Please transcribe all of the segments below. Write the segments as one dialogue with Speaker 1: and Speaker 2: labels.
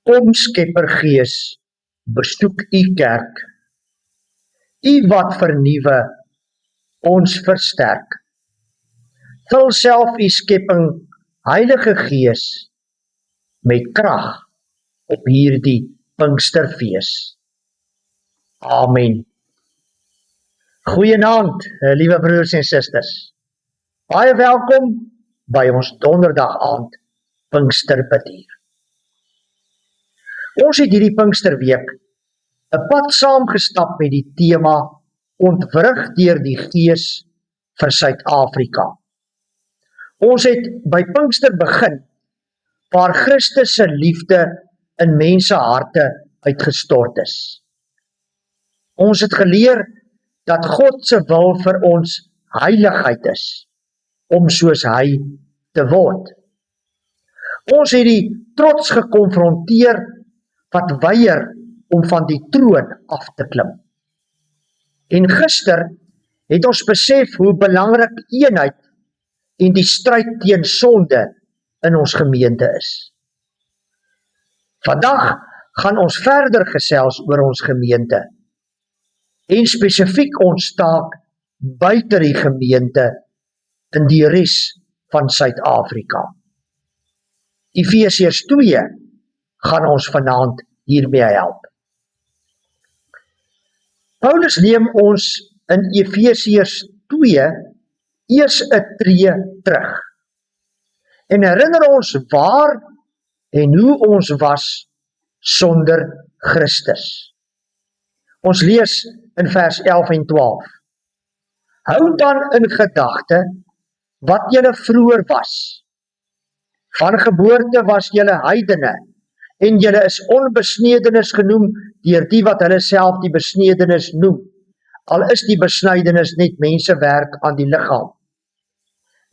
Speaker 1: Kom Skeppergees, besoek u kerk, u wat vernuwe, ons versterk. Vul self u skepping, Heilige Gees, met krag op hierdie Pinksterfees. Amen. Goeienaand, liewe broers en susters. Baie welkom by ons donderdag aand Pinksterbidduur. Ons het hierdie Pinksterweek 'n pad saamgestap met die tema Ontwrig deur die Gees vir Suid-Afrika. Ons het by Pinkster begin waar Christus se liefde in mense harte uitgestort is. Ons het geleer dat God se wil vir ons heiligheid is, om soos hy te word. Ons het die trots gekonfronteer wat weier om van die troon af te klim. En gister het ons besef hoe belangrik eenheid en die stryd teen sonde in ons gemeente is. Vandag gaan ons verder gesels oor ons gemeente en spesifiek ons taak buite die gemeente in die res van Suid-Afrika. Efesiërs 2 gaan ons vanaand hiermee help. Paulus neem ons in Efesiërs 2 eers 'n tree terug en herinner ons waar en hoe ons was sonder Christus. Ons lees in vers 11 en 12. Hou dan in gedagte wat julle vroeër was. Van geboorte was julle heidene en julle is onbesnedenis genoem deur die wat hulle self die besnedenis noem, al is die besnydenis net mensewerk aan die liggaam.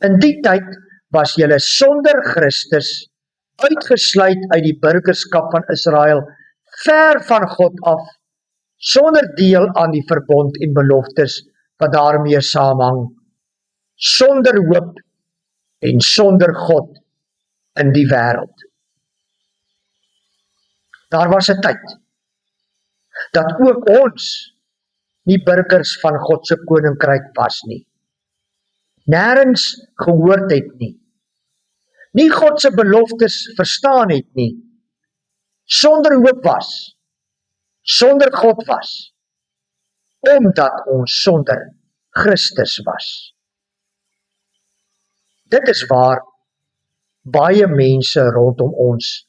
Speaker 1: In die tyd was julle sonder Christus, uitgesluit uit die burgerskap van Israel, ver van God af, sonder deel aan die verbond en beloftes wat daarmee saamhang, sonder hoop en sonder God in die wêreld. Daar was 'n tyd dat ook ons nie burgers van God se koninkryk was nie. Nêrens gehoord het nie. Nie God se beloftes verstaan het nie. Sonder hoop was. Sonder God was. Omdat ons sonder Christus was. Dit is waar baie mense rondom ons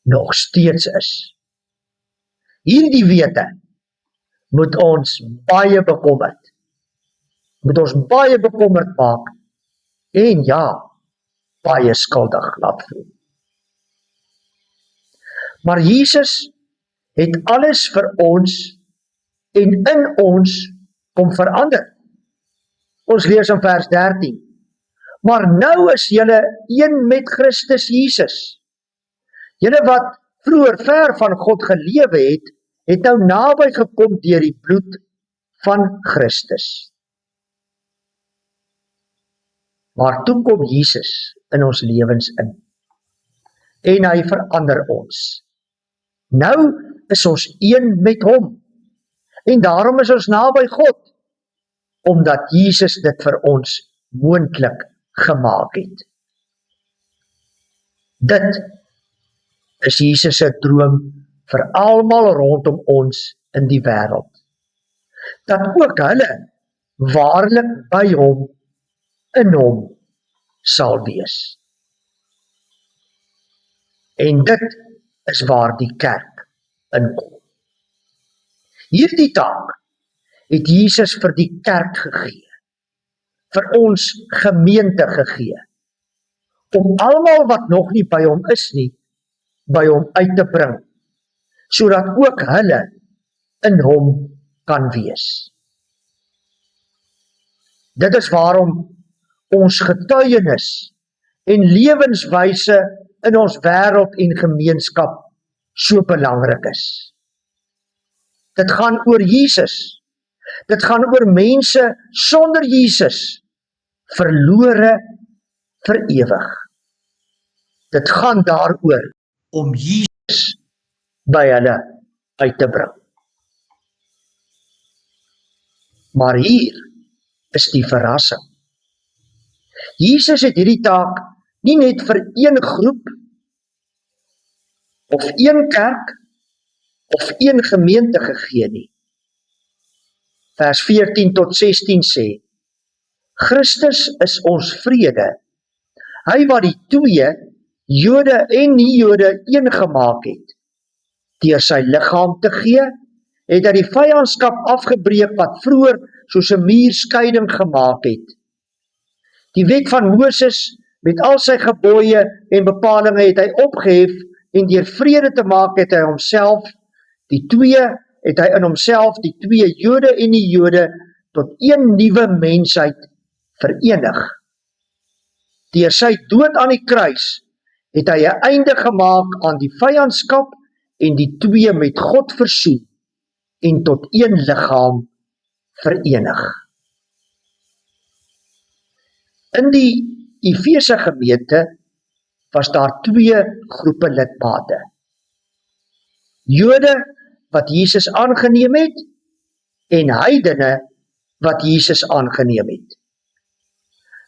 Speaker 1: nog steeds is. Hierdie wete moet ons baie bekommerd maak en ja, baie skuldig laat voel. Maar Jesus het alles vir ons en in ons kom verander. Ons lees in vers 13. Maar nou is julle een met Christus Jesus. Julle wat vroeër ver van God gelewe het nou naby gekom deur die bloed van Christus. Maar toe kom Jesus in ons lewens in en hy verander ons. Nou is ons een met hom en daarom is ons naby God, omdat Jesus dit vir ons moontlik gemaak het. Dit is Jesus se droom vir almal rondom ons in die wêreld, dat ook hulle waarlik by hom, in hom sal wees. En dit is waar die kerk inkom. Hierdie taak het Jesus vir die kerk gegee, vir ons gemeente gegee, om almal wat nog nie by hom is nie, by hom uit te bring, sodat ook hulle in hom kan wees. Dit is waarom ons getuienis en lewenswyse in ons wêreld en gemeenskap so belangrik is. Dit gaan oor Jesus. Dit gaan oor mense sonder Jesus, verlore vir ewig. Dit gaan daaroor om Jesus by hulle uit te bring. Maar hier is die verrassing. Jesus het hierdie taak nie net vir een groep, of een kerk, of een gemeente gegee nie. Vers 14 tot 16 sê, Christus is ons vrede. Hy wat die twee, Jode en nie-Jode, een gemaak het. Deur sy liggaam te gee, het hy die vyandskap afgebreek wat vroeër soos 'n muur skeiding gemaak het. Die wet van Moses met al sy gebooie en bepalinge het hy opgehef en deur vrede te maak het hy in homself die twee Jode en die Jode tot een nuwe mensheid verenig. Deur sy dood aan die kruis het hy 'n einde gemaak aan die vyandskap en die twee met God versoen en tot een liggaam verenig. In die Efese gemeente was daar twee groepe lidmate. Jode wat Jesus aangeneem het en heidene wat Jesus aangeneem het.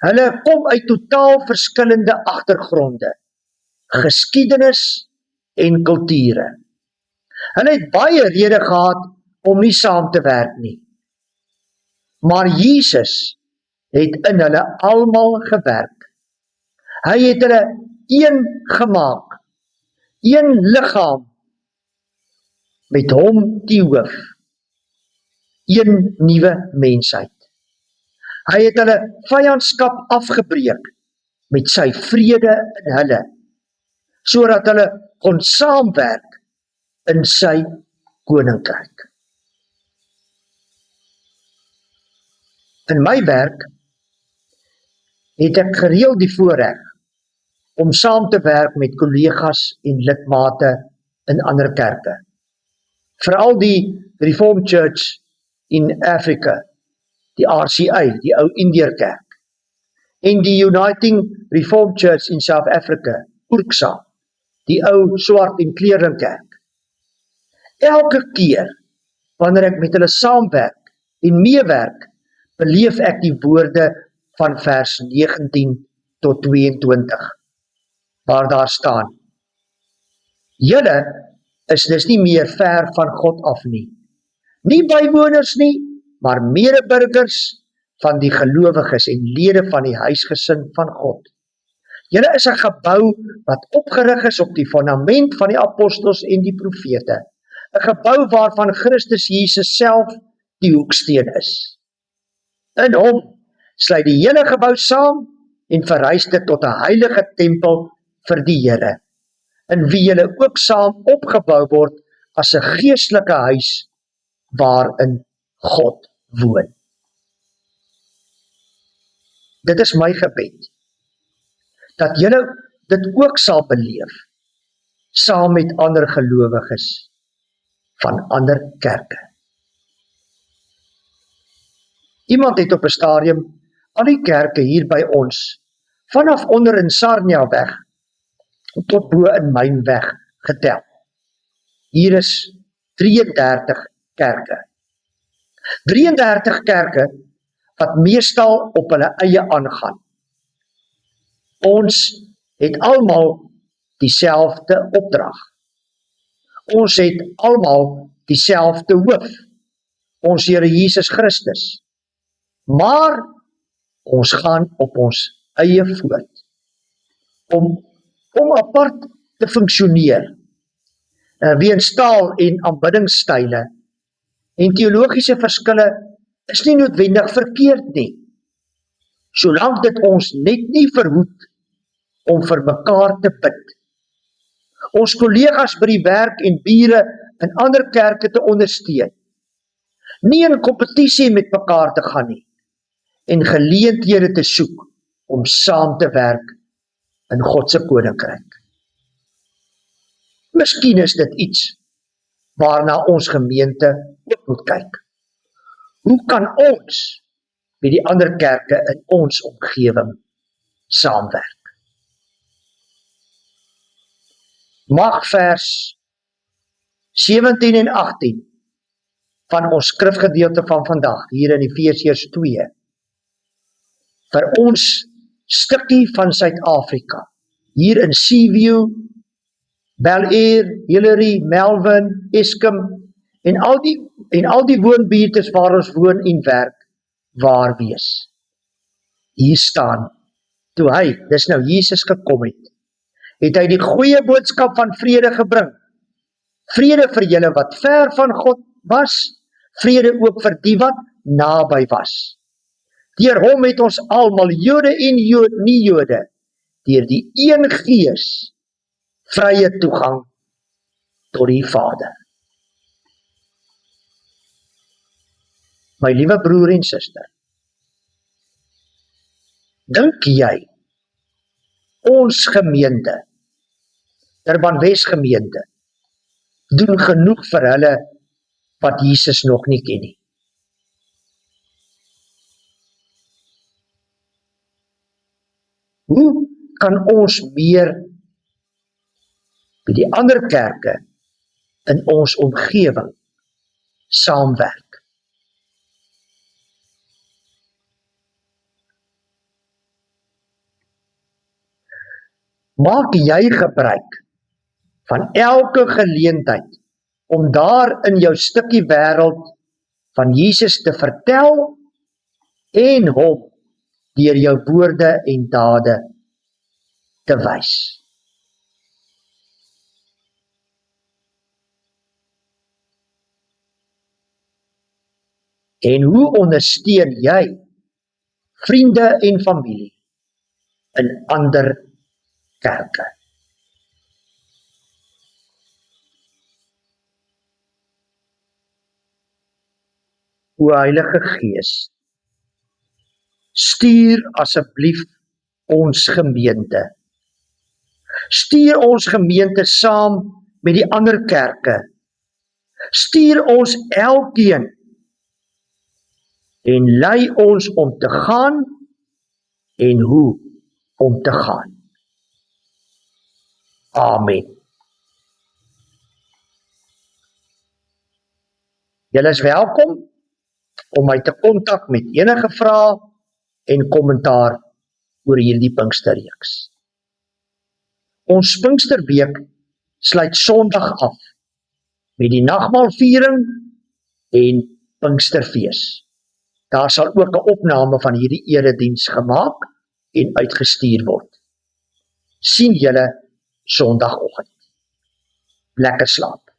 Speaker 1: Hulle kom uit totaal verskillende agtergronde, geskiedenis en kulture. Hulle het baie rede gehad om nie saam te werk nie. Maar Jesus het in hulle almal gewerk. Hy het hulle een gemaak, een liggaam, met hom die hoof, een nuwe mensheid. Hy het hulle vyandskap afgebreek met sy vrede in hulle, sodat hulle kon saamwerk in sy koninkryk. In my werk het ek gereeld die voorreg om saam te werk met kollegas en lidmate in ander kerke. Veral die Reformed Church in Africa, die RCA, die ou Indierkerk, en die Uniting Reformed Church in South Africa, URCSA, die ou swart en kleerlingkerk. Elke keer wanneer ek met hulle saamwerk en meewerk, beleef ek die woorde van vers 19 tot 22, waar daar staan: Julle is dus nie meer ver van God af nie. Nie bywoners nie, maar medeburgers van die gelowiges en lede van die huisgesin van God. Julle is 'n gebou wat opgerig is op die fundament van die apostels en die profete. 'n Gebou waarvan Christus Jesus self die hoeksteen is. In hom sluit die hele gebou saam en verrys dit tot 'n heilige tempel vir die Here, in wie julle ook saam opgebou word as 'n geestelike huis waarin God woon. Dit is my gebed, dat julle dit ook sal beleef, saam met ander gelowiges van ander kerke. Iemand het op 'n stadium al die kerke hier by ons, vanaf onder in Sarnia weg, tot bo in Mynweg getel. Hier is 33 kerke. 33 kerke wat meestal op hulle eie aangaan. Ons het almal dieselfde opdrag. Ons het almal dieselfde hoof, ons Here Jesus Christus. Maar ons gaan op ons eie voet, om apart te funksioneer, weens taal en aanbiddingsstyle, en teologiese verskille is nie noodwendig verkeerd nie, solank dit ons net nie verhoed om vir mekaar te bid, ons kollegas by die werk en bure in ander kerke te ondersteun, nie in kompetisie met mekaar te gaan nie, en geleenthede te soek om saam te werk in God se koninkryk. Miskien is dit iets waarna ons gemeente ook moet kyk. Hoe kan ons met die ander kerke in ons omgewing saamwerk? Mag vers 17 en 18 van ons skrifgedeelte van vandag, hier in Efesiërs 2, vir ons stukkie van Suid-Afrika, hier in Seaview, Bel Air, Hillary, Melvin, Eskom, en al die woonbuurtes waar ons woon en werk, waar wees. Hier staan, toe hy, dis nou Jesus gekom het hy die goeie boodskap van vrede gebring. Vrede vir julle wat ver van God was, vrede ook vir die wat naby was. Deur hom het ons almal, Jode en nie Jode, deur die een Gees, vrye toegang tot die Vader. My liewe broer en suster, dink jy, ons gemeente, Durban Wes gemeente, doen genoeg vir hulle wat Jesus nog nie ken nie? Hoe kan ons meer met die ander kerke in ons omgewing saamwerk? Maak jy gebruik van elke geleentheid om daar in jou stukkie wêreld van Jesus te vertel en hom deur jou woorde en dade te wys. En hoe ondersteun jy vriende en familie in ander kerke? O Heilige Gees, stuur asseblief ons gemeente. Stuur ons gemeente saam met die ander kerke. Stuur ons elkeen en lei ons om te gaan en hoe om te gaan. Amen. Julle is welkom om my te kontak met enige vrae en kommentaar oor hierdie Pinksterreeks. Ons Pinksterweek sluit Sondag af met die nagmaalviering en Pinksterfees. Daar sal ook 'n opname van hierdie erediens gemaak en uitgestuur word. Sien julle Sondagoggend. Lekker slaap.